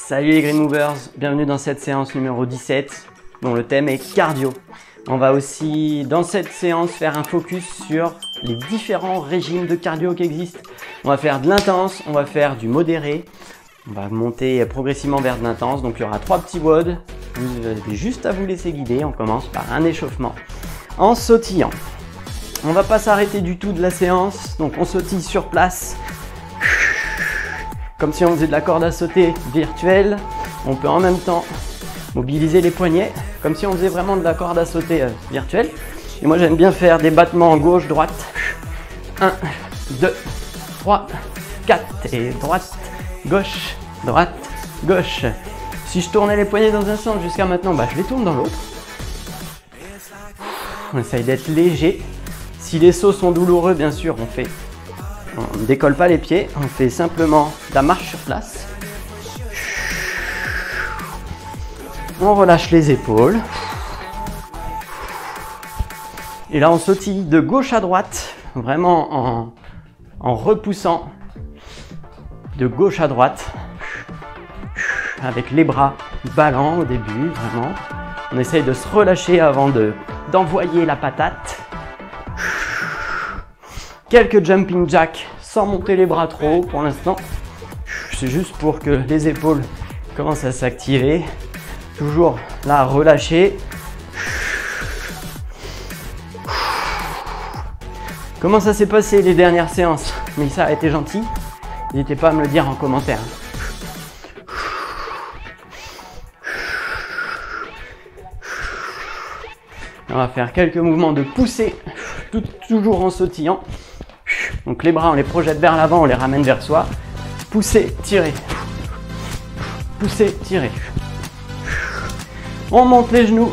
Salut les Green Movers, bienvenue dans cette séance numéro 17 dont le thème est cardio. On va aussi dans cette séance faire un focus sur les différents régimes de cardio qui existent. On va faire de l'intense, on va faire du modéré, on va monter progressivement vers de l'intense. Donc il y aura 3 petits WOD, vous avez juste à vous laisser guider. On commence par un échauffement en sautillant. On ne va pas s'arrêter du tout de la séance, donc on sautille sur place. Comme si on faisait de la corde à sauter virtuelle. On peut en même temps mobiliser les poignets, comme si on faisait vraiment de la corde à sauter virtuelle. Et moi j'aime bien faire des battements gauche-droite. 1, 2, 3, 4. Et droite, gauche, droite, gauche. Si je tournais les poignets dans un sens jusqu'à maintenant, je les tourne dans l'autre. On essaye d'être léger. Si les sauts sont douloureux, bien sûr, on ne décolle pas les pieds, on fait simplement de la marche sur place. On relâche les épaules. Et là, on sautille de gauche à droite, vraiment en repoussant de gauche à droite, avec les bras ballants au début, vraiment. On essaye de se relâcher avant d'envoyer la patate. Quelques jumping jacks sans monter les bras trop haut pour l'instant. C'est juste pour que les épaules commencent à s'activer. Toujours là, relâcher. Comment ça s'est passé les dernières séances? Mais ça a été gentil. N'hésitez pas à me le dire en commentaire. On va faire quelques mouvements de poussée, toujours en sautillant. Donc les bras, on les projette vers l'avant, on les ramène vers soi. Pousser, tirer. Pousser, tirer. On monte les genoux.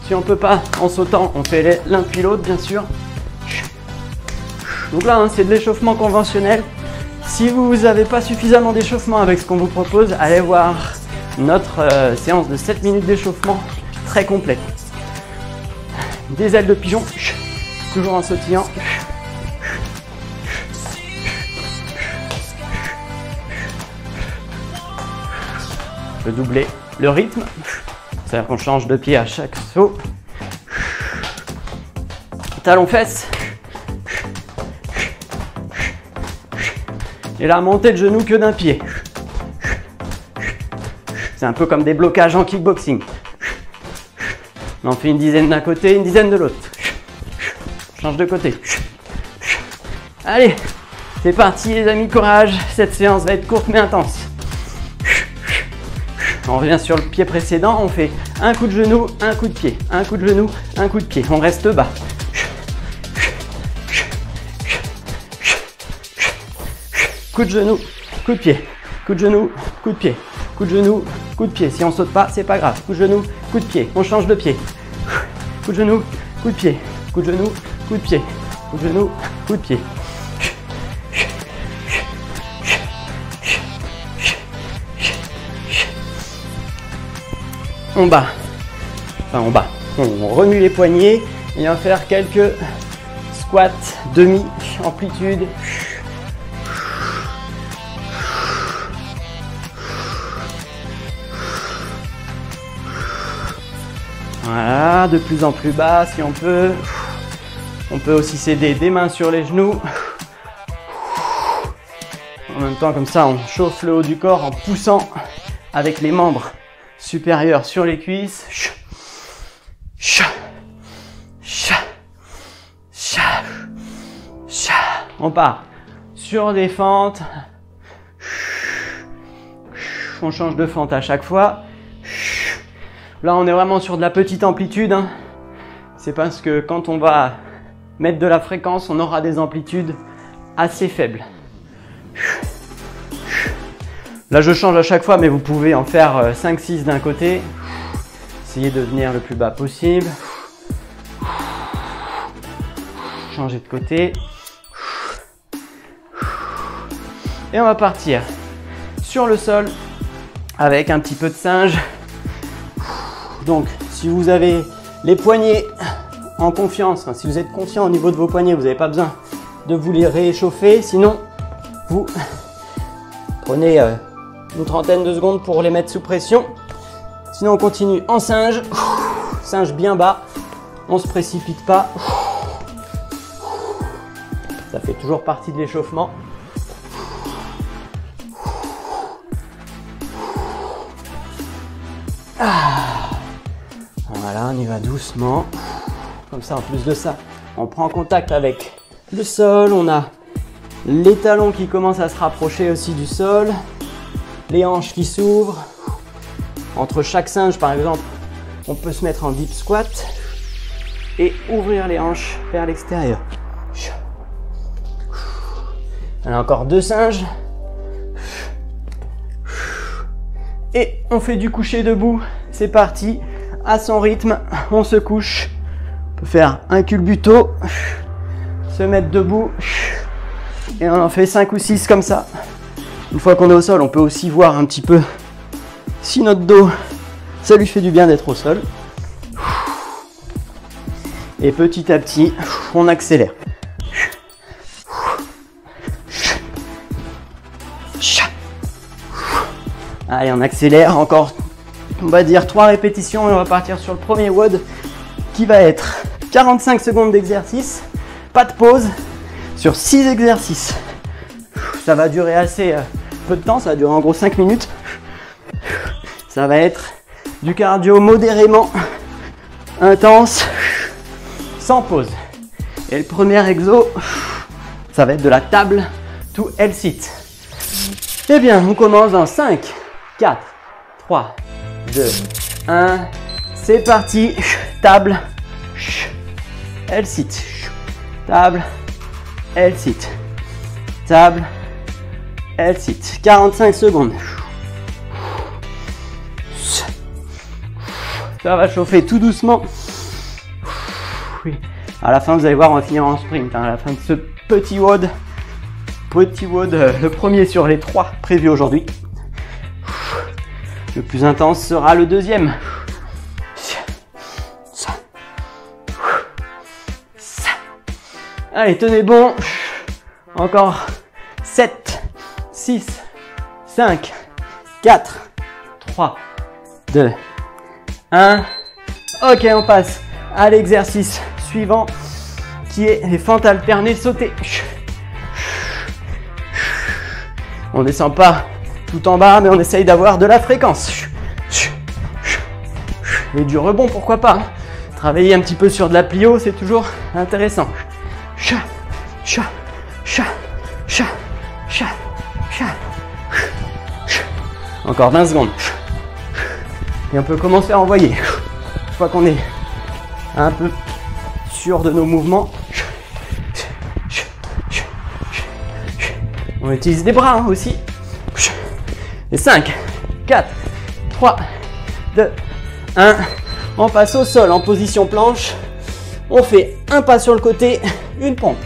Si on ne peut pas en sautant, on fait l'un puis l'autre, bien sûr. Donc là, c'est de l'échauffement conventionnel. Si vous n'avez pas suffisamment d'échauffement avec ce qu'on vous propose, allez voir notre séance de 7 minutes d'échauffement très complète. Des ailes de pigeon, toujours en sautillant. On peut doubler le rythme, c'est-à-dire qu'on change de pied à chaque saut. Talons fesses. Et là, montée de genou que d'un pied. C'est un peu comme des blocages en kickboxing. On en fait une dizaine d'un côté, une dizaine de l'autre. Change de côté. Allez, c'est parti les amis, courage. Cette séance va être courte mais intense. On revient sur le pied précédent, on fait un coup de genou, un coup de pied. Un coup de genou, un coup de pied. On reste bas. Coup de genou, coup de pied. Coup de genou, coup de pied. Coup de genou, coup de pied. Si on saute pas, c'est pas grave. Coup de genou, coup de pied. On change de pied. Coup de genou, coup de pied. Coup de genou, coup de pied. Coup de genou, coup de pied. On bat. Enfin, on bat. On remue les poignets et on va faire quelques squats demi amplitude. Voilà, de plus en plus bas si on peut. On peut aussi s'aider des mains sur les genoux. En même temps, comme ça, on chauffe le haut du corps en poussant avec les membres supérieurs sur les cuisses. On part sur des fentes. On change de fente à chaque fois. Là, on est vraiment sur de la petite amplitude. C'est parce que quand on va mettre de la fréquence, on aura des amplitudes assez faibles. Là, je change à chaque fois, mais vous pouvez en faire 5-6 d'un côté. Essayez de venir le plus bas possible. Changer de côté. Et on va partir sur le sol avec un petit peu de singe. Donc, si vous avez les poignets en confiance, si vous êtes confiant au niveau de vos poignets, vous n'avez pas besoin de vous les réchauffer. Sinon, vous prenez une trentaine de secondes pour les mettre sous pression. Sinon, on continue en singe. Singe bien bas. On ne se précipite pas. Ça fait toujours partie de l'échauffement. Voilà, on y va doucement. Comme ça, en plus de ça, on prend contact avec le sol. On a les talons qui commencent à se rapprocher aussi du sol. Les hanches qui s'ouvrent. Entre chaque singe, par exemple, on peut se mettre en deep squat et ouvrir les hanches vers l'extérieur. Alors encore 2 singes. Et on fait du coucher debout. C'est parti. À son rythme, on se couche. On peut faire un culbuto. Se mettre debout. Et on en fait 5 ou 6 comme ça. Une fois qu'on est au sol, on peut aussi voir un petit peu si notre dos, ça lui fait du bien d'être au sol. Et petit à petit, on accélère. Allez, on accélère encore, on va dire 3 répétitions et on va partir sur le premier WOD qui va être 45 secondes d'exercice, pas de pause, sur 6 exercices. Ça va durer assez peu de temps, ça va durer en gros 5 minutes. Ça va être du cardio modérément intense, sans pause. Et le premier exo, ça va être de la table to L-sit. Eh bien, on commence dans 5, 4, 3, 2, 1. C'est parti. Table, L-sit. Table, L-sit. Table, L-sit. 45 secondes. Ça va chauffer tout doucement. Oui. À la fin, vous allez voir, on va finir en sprint. À la fin de ce petit WOD. Le premier sur les 3 prévus aujourd'hui. Le plus intense sera le deuxième. Allez, tenez bon. Encore 7, 6, 5, 4, 3, 2, 1. Ok, on passe à l'exercice suivant qui est les fentes alternées sautées. On ne descend pas tout en bas, mais on essaye d'avoir de la fréquence. Et du rebond, pourquoi pas. Travailler un petit peu sur de la plio, c'est toujours intéressant. Encore 20 secondes. Et on peut commencer à envoyer. Une fois qu'on est un peu sûr de nos mouvements, on utilise des bras aussi. Et 5, 4, 3, 2, 1. On passe au sol en position planche. On fait un pas sur le côté, une pompe.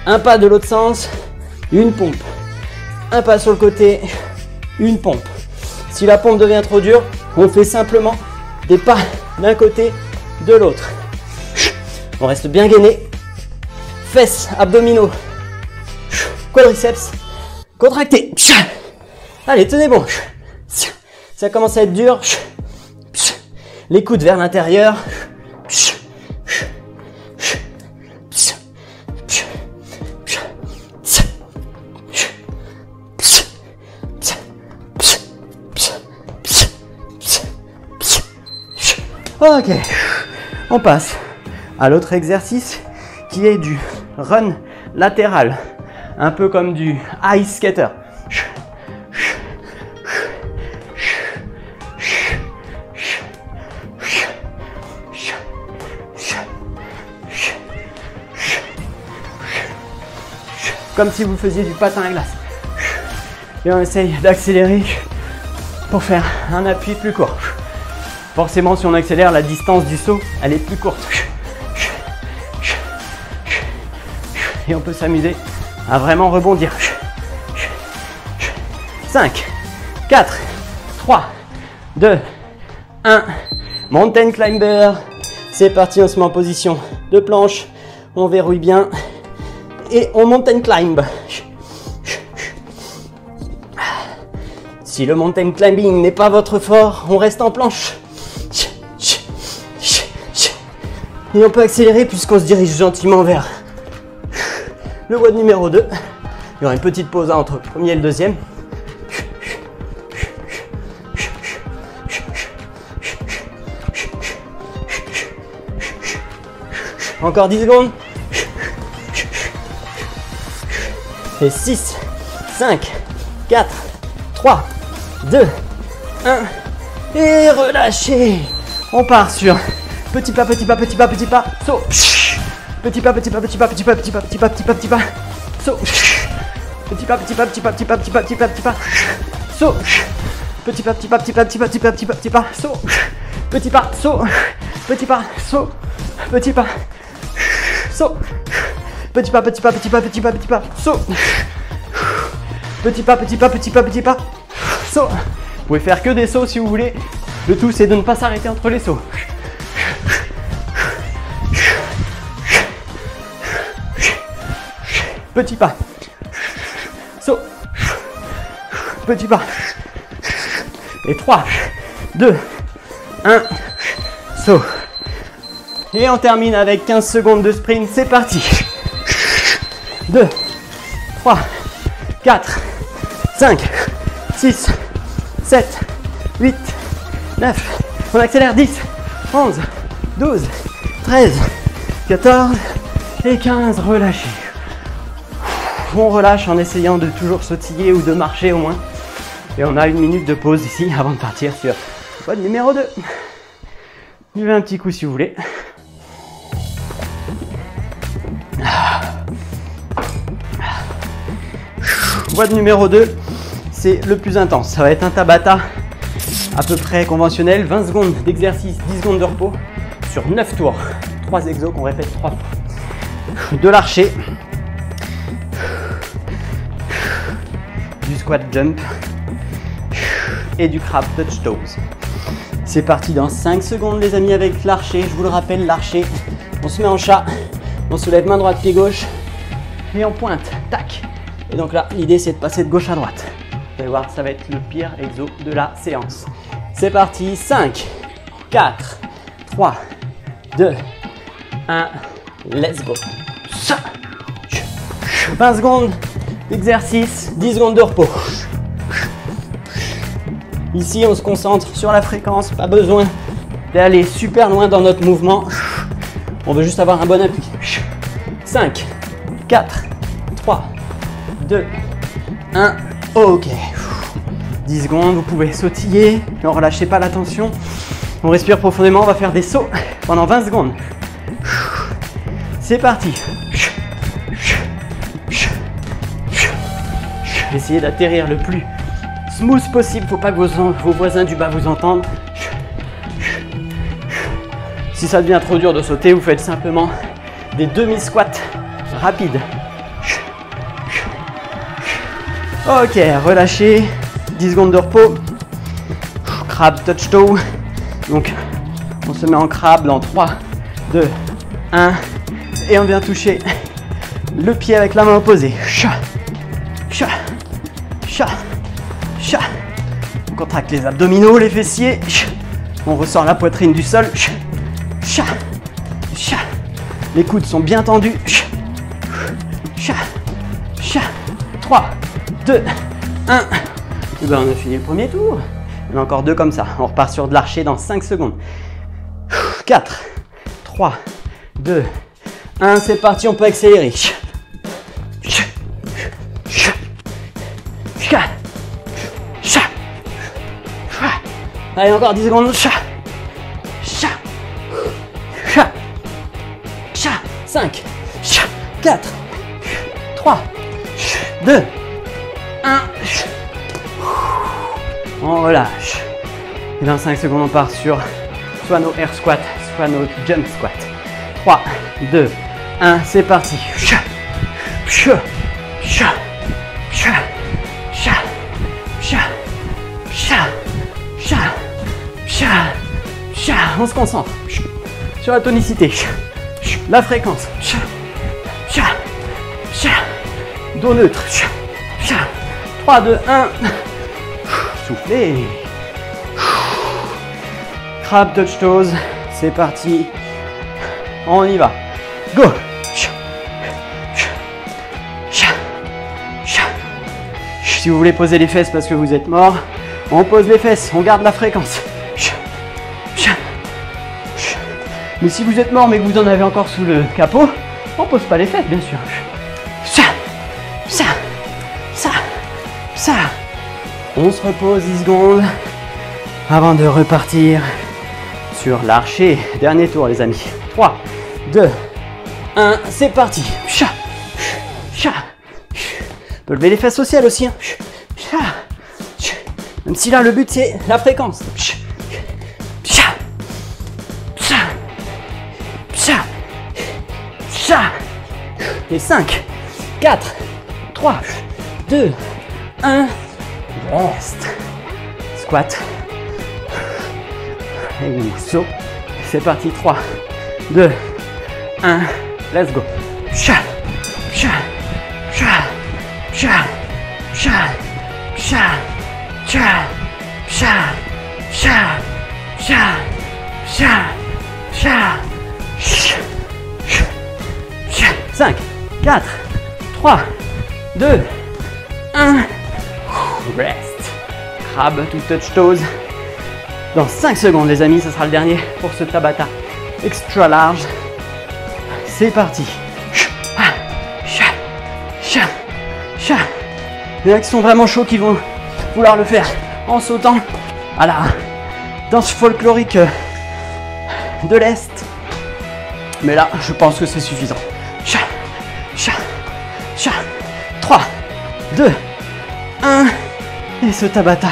Un pas de l'autre sens, une pompe. Un pas sur le côté, une pompe. Si la pompe devient trop dure, on fait simplement des pas d'un côté, de l'autre. On reste bien gainé. Fesses, abdominaux, quadriceps, contractés. Allez, tenez bon. Ça commence à être dur. Les coudes vers l'intérieur. Ok, on passe à l'autre exercice qui est du run latéral, un peu comme du ice skater. Comme si vous faisiez du patin à glace. Et on essaye d'accélérer pour faire un appui plus court. Forcément, si on accélère, la distance du saut, elle est plus courte. Et on peut s'amuser à vraiment rebondir. 5, 4, 3, 2, 1. Mountain climber. C'est parti, on se met en position de planche. On verrouille bien. Et on mountain climb. Si le mountain climbing n'est pas votre fort, on reste en planche. Et on peut accélérer puisqu'on se dirige gentiment vers le WOD numéro 2. Il y aura une petite pause entre le premier et le deuxième. Encore 10 secondes. Et 6, 5, 4, 3, 2, 1. Et relâchez. On part sur petit pas, petit pas, petit pas, petit pas, saut. Petit pas, petit pas, petit pas, petit pas, petit pas, petit pas, petit pas, petit pas, saut. Petit pas, petit pas, petit pas, petit pas, petit pas, petit pas, petit pas, saut. Petit pas, petit pas, petit pas, petit pas, petit pas, petit pas, petit pas, saut. Petit pas, saut. Petit pas, saut. Petit pas, saut. Petit pas, petit pas, petit pas, petit pas, petit pas, saut. Petit pas, petit pas, petit pas, petit pas, saut. Vous pouvez faire que des sauts si vous voulez. Le tout, c'est de ne pas s'arrêter entre les sauts. Petit pas, saut, petit pas, et 3, 2, 1, saut. Et on termine avec 15 secondes de sprint, c'est parti. 2, 3, 4, 5, 6, 7, 8, 9, on accélère 10, 11, 12, 13, 14 et 15, relâchez. On relâche en essayant de toujours sautiller ou de marcher au moins. Et on a 1 minute de pause ici avant de partir sur WOD numéro 2. Buvez un petit coup si vous voulez. WOD numéro 2, c'est le plus intense. Ça va être un Tabata à peu près conventionnel. 20 secondes d'exercice, 10 secondes de repos sur 9 tours. 3 exos qu'on répète 3 fois. De l'archer. Du squat jump et du crab touch toes. C'est parti dans 5 secondes les amis avec l'archer. Je vous le rappelle, l'archer, on se met en chat, on soulève main droite, pied gauche et on pointe, tac. Et donc là, l'idée c'est de passer de gauche à droite. Vous allez voir, ça va être le pire exo de la séance. C'est parti, 5, 4, 3, 2, 1, let's go. 20 secondes d'exercice, 10 secondes de repos. Ici, on se concentre sur la fréquence, pas besoin d'aller super loin dans notre mouvement. On veut juste avoir un bon appui. 5, 4, 3, 2, 1, ok. 10 secondes, vous pouvez sautiller, ne relâchez pas la tension. On respire profondément, on va faire des sauts pendant 20 secondes. C'est parti. Essayez d'atterrir le plus smooth possible, faut pas que vos voisins du bas vous entendent. Si ça devient trop dur de sauter, vous faites simplement des demi-squats rapides. Ok, relâchez, 10 secondes de repos. Crab touch toe. Donc on se met en crabe dans 3, 2, 1 et on vient toucher le pied avec la main opposée. On contracte les abdominaux, les fessiers. On ressort la poitrine du sol. Les coudes sont bien tendus. 3, 2, 1. Et ben on a fini le premier tour. Il y en a encore 2 comme ça. On repart sur de l'archer dans 5 secondes. 4, 3, 2, 1. C'est parti, on peut accélérer. Allez, encore 10 secondes. 5, 4, 3, 2, 1. On relâche. Et dans 5 secondes, on part sur soit nos air squat, soit nos jump squat. 3, 2, 1, c'est parti. On se concentre sur la tonicité, la fréquence, dos neutre, 3, 2, 1, Soufflez. Crab touch toes. C'est parti. On y va. Go. Si vous voulez poser les fesses parce que vous êtes mort, on pose les fesses, on garde la fréquence. Mais si vous êtes mort mais que vous en avez encore sous le capot, on pose pas les fesses bien sûr. On se repose 10 secondes avant de repartir sur l'archer. Dernier tour les amis. 3, 2, 1, c'est parti. On peut lever les fesses au ciel aussi. Hein. Même si là le but c'est la fréquence. Et 5, 4, 3, 2, 1, reste. Squat. Et saut. C'est parti. 3, 2, 1, let's go. Cinq, 4, 3, 2, 1, rest. Crab to touch toes. Dans 5 secondes les amis, ce sera le dernier pour ce Tabata extra large. C'est parti. Il y en a qui sont vraiment chauds qui vont vouloir le faire en sautant à la danse folklorique de l'Est. Mais là, je pense que c'est suffisant. 3, 2, 1. Et ce Tabata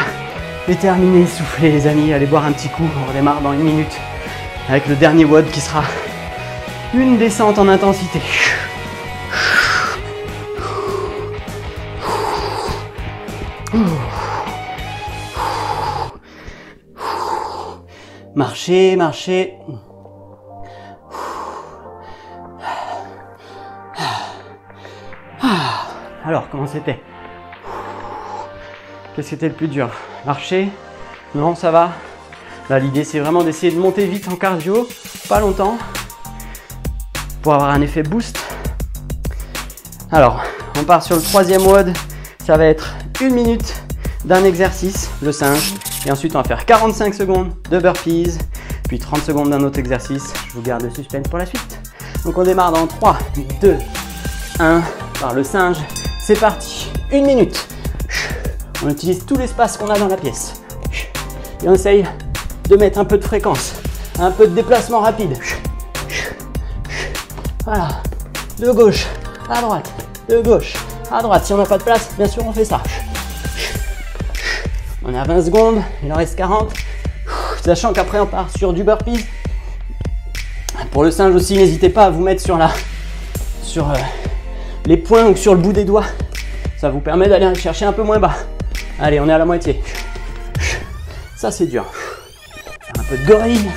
est terminé. Soufflez les amis, allez boire un petit coup. On redémarre dans 1 minute avec le dernier WOD qui sera une descente en intensité. Marchez, marchez. Alors, comment c'était? Qu'est-ce qui était le plus dur? Marcher? Non, ça va. Là, l'idée, c'est vraiment d'essayer de monter vite en cardio, pas longtemps, pour avoir un effet boost. Alors, on part sur le 3e WOD. Ça va être 1 minute d'un exercice, le singe. Et ensuite, on va faire 45 secondes de burpees, puis 30 secondes d'un autre exercice. Je vous garde le suspense pour la suite. Donc, on démarre dans 3, 2, 1, par le singe. C'est parti, 1 minute. On utilise tout l'espace qu'on a dans la pièce. Et on essaye de mettre un peu de fréquence, un peu de déplacement rapide. Voilà, de gauche à droite, de gauche à droite. Si on n'a pas de place, bien sûr, on fait ça. On est à 20 secondes, il en reste 40. Sachant qu'après, on part sur du burpee. Pour le singe aussi, n'hésitez pas à vous mettre sur les poings ou sur le bout des doigts. Ça vous permet d'aller chercher un peu moins bas. Allez, on est à la moitié. Ça, c'est dur. Faire un peu de gorille.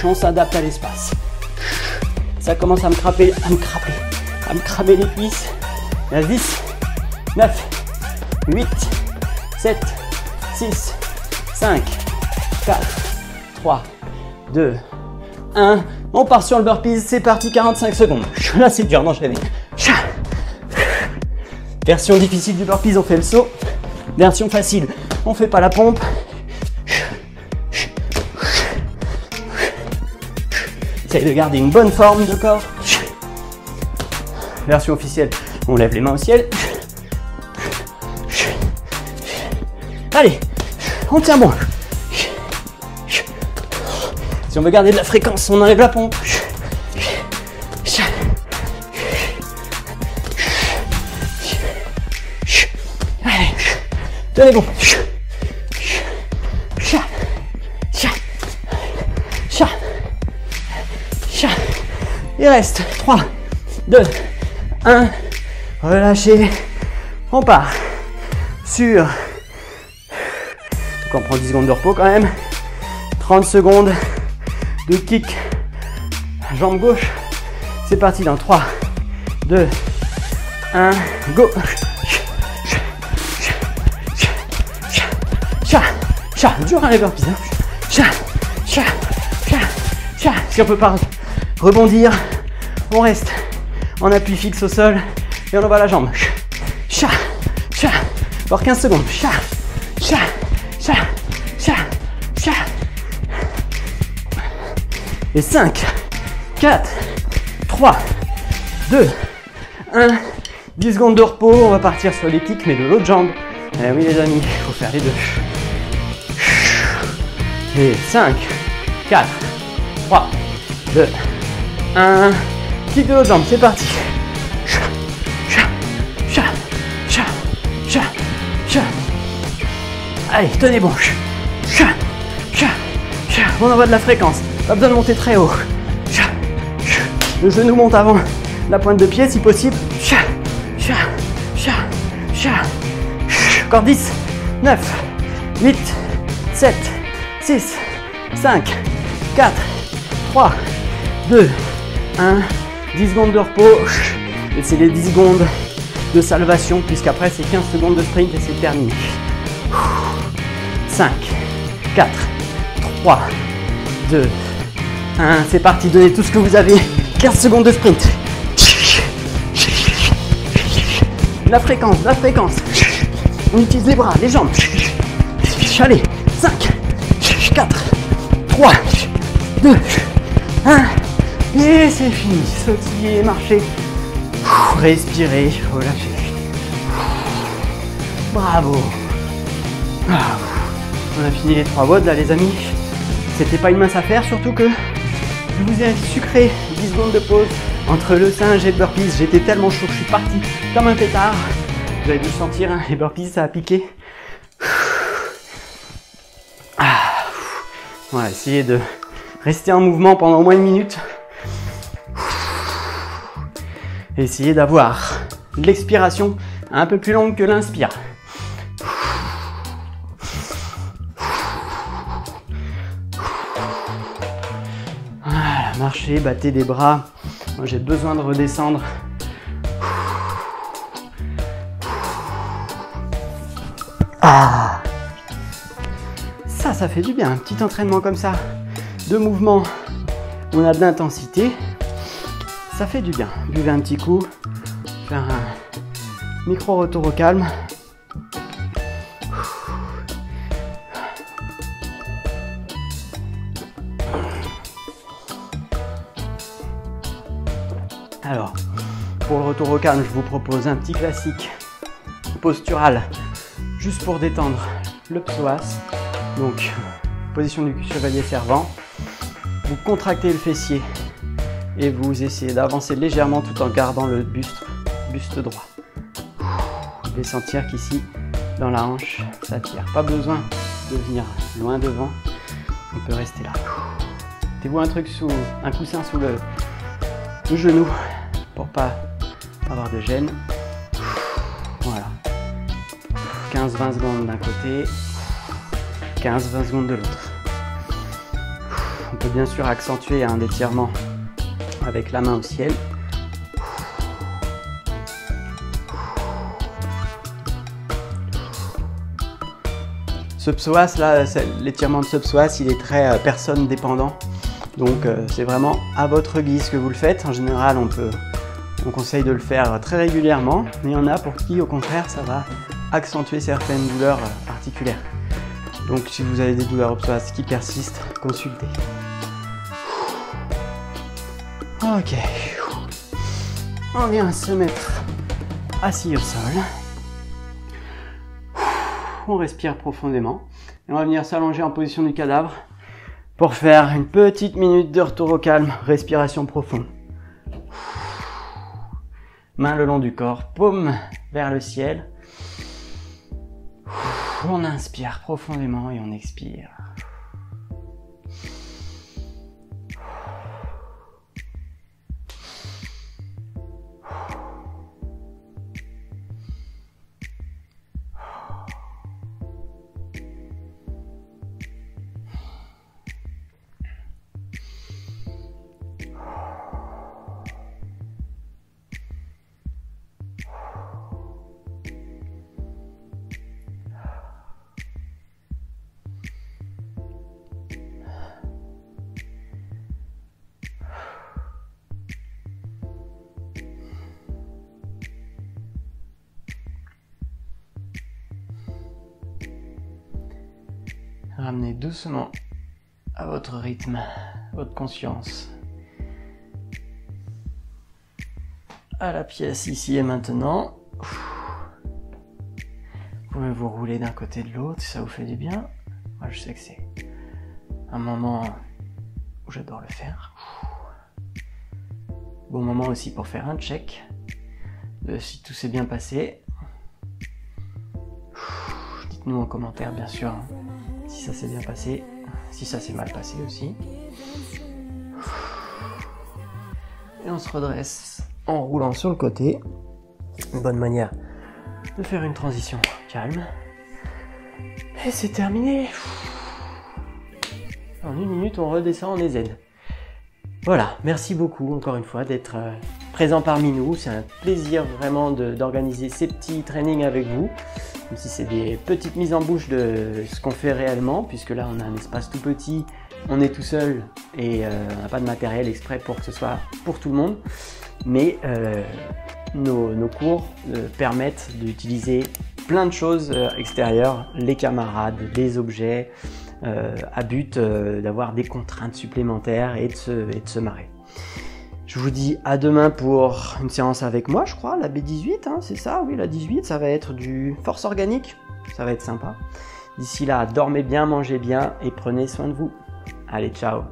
On s'adapte à l'espace. Ça commence à me cramer les cuisses. Il y a 10, 9, 8, 7, 6, 5, 4, 3, 2, 1. On part sur le burpees, c'est parti, 45 secondes. Là, c'est dur d'enchaîner. Version difficile du burpees, on fait le saut. Version facile, on fait pas la pompe. Essaye de garder une bonne forme de corps. Version officielle, on lève les mains au ciel. Allez, on tient bon. Si on veut garder de la fréquence, on enlève la pompe. Allez, tenez bon. Il reste 3, 2, 1. Relâchez. On part sur. Donc on prend 10 secondes de repos quand même. 30 secondes de kick. Jambe gauche. C'est parti dans 3, 2, 1, go. Dur les burpees. Si on peut pas rebondir, on reste en appui fixe au sol et on envoie la jambe. Encore 15 secondes. Et 5, 4, 3, 2, 1. 10 secondes de repos. On va partir sur les kicks, mais de l'autre jambe. Eh oui les amis, il faut faire les deux. Et 5, 4, 3, 2, 1. Kick de l'autre jambe, c'est parti. Allez, tenez bon. On envoie de la fréquence. Pas besoin de monter très haut. Le genou monte avant la pointe de pied si possible. Encore 10, 9, 8, 7, 6, 5, 4, 3, 2, 1. 10 secondes de repos. Et c'est les 10 secondes de salvation puisqu'après c'est 15 secondes de sprint et c'est terminé. 5, 4, 3, 2, 1. C'est parti, donnez tout ce que vous avez. 15 secondes de sprint. La fréquence. On utilise les bras, les jambes. Allez, 5, 4, 3, 2, 1. Et c'est fini. Sautiller, marcher. Respirez, relâchez. Bravo. On a fini les 3 WOD là les amis. C'était pas une mince affaire, surtout que je vous ai sucré 10 secondes de pause entre le singe et le burpees. J'étais tellement chaud que je suis parti comme un pétard. Vous avez dû le sentir, hein, les burpees ça a piqué. On va essayer de rester en mouvement pendant au moins 1 minute. Et essayer d'avoir l'expiration un peu plus longue que l'inspire. Voilà, marchez, battez des bras. Moi j'ai besoin de redescendre. Ça fait du bien, un petit entraînement comme ça, de mouvement où on a de l'intensité, ça fait du bien. Buvez un petit coup, faire un micro retour au calme. Alors, pour le retour au calme, je vous propose un petit classique postural, juste pour détendre le psoas. Donc, position du chevalier servant, vous contractez le fessier et vous essayez d'avancer légèrement tout en gardant le buste droit. Vous devez sentir qu'ici, dans la hanche, ça tire. Pas besoin de venir loin devant, on peut rester là. Mettez-vous un coussin sous le genou pour pas avoir de gêne. Voilà. 15-20 secondes d'un côté. 15-20 secondes de l'autre. On peut bien sûr accentuer un étirement avec la main au ciel. Ce psoas là, l'étirement de ce psoas, il est très personne dépendant. Donc c'est vraiment à votre guise que vous le faites. En général, on conseille de le faire très régulièrement, mais il y en a pour qui au contraire ça va accentuer certaines douleurs articulaires. Donc si vous avez des douleurs au psoas qui persistent, consultez. Ok. On vient se mettre assis au sol. On respire profondément. Et on va venir s'allonger en position du cadavre pour faire une petite minute de retour au calme. Respiration profonde. Main le long du corps, paume vers le ciel. On inspire profondément et on expire. Ramenez doucement à votre rythme, votre conscience à la pièce ici et maintenant. Vous pouvez vous rouler d'un côté de l'autre si ça vous fait du bien. Moi je sais que c'est un moment où j'adore le faire. Bon moment aussi pour faire un check de si tout s'est bien passé. Dites-nous en commentaire bien sûr si ça s'est bien passé, si ça s'est mal passé aussi. Et on se redresse en roulant sur le côté. Une bonne manière de faire une transition calme. Et c'est terminé. En 1 minute, on redescend en EZ. Voilà, merci beaucoup encore une fois d'être présent parmi nous. C'est un plaisir vraiment d'organiser ces petits trainings avec vous. Même si c'est des petites mises en bouche de ce qu'on fait réellement, puisque là on a un espace tout petit, on est tout seul et on n'a pas de matériel exprès pour que ce soit pour tout le monde. Mais nos cours permettent d'utiliser plein de choses extérieures, les camarades, les objets, à but d'avoir des contraintes supplémentaires et de se marrer. Je vous dis à demain pour une séance avec moi, je crois, la B18, hein, c'est ça, oui, la 18, ça va être du force organique, ça va être sympa. D'ici là, dormez bien, mangez bien et prenez soin de vous. Allez, ciao!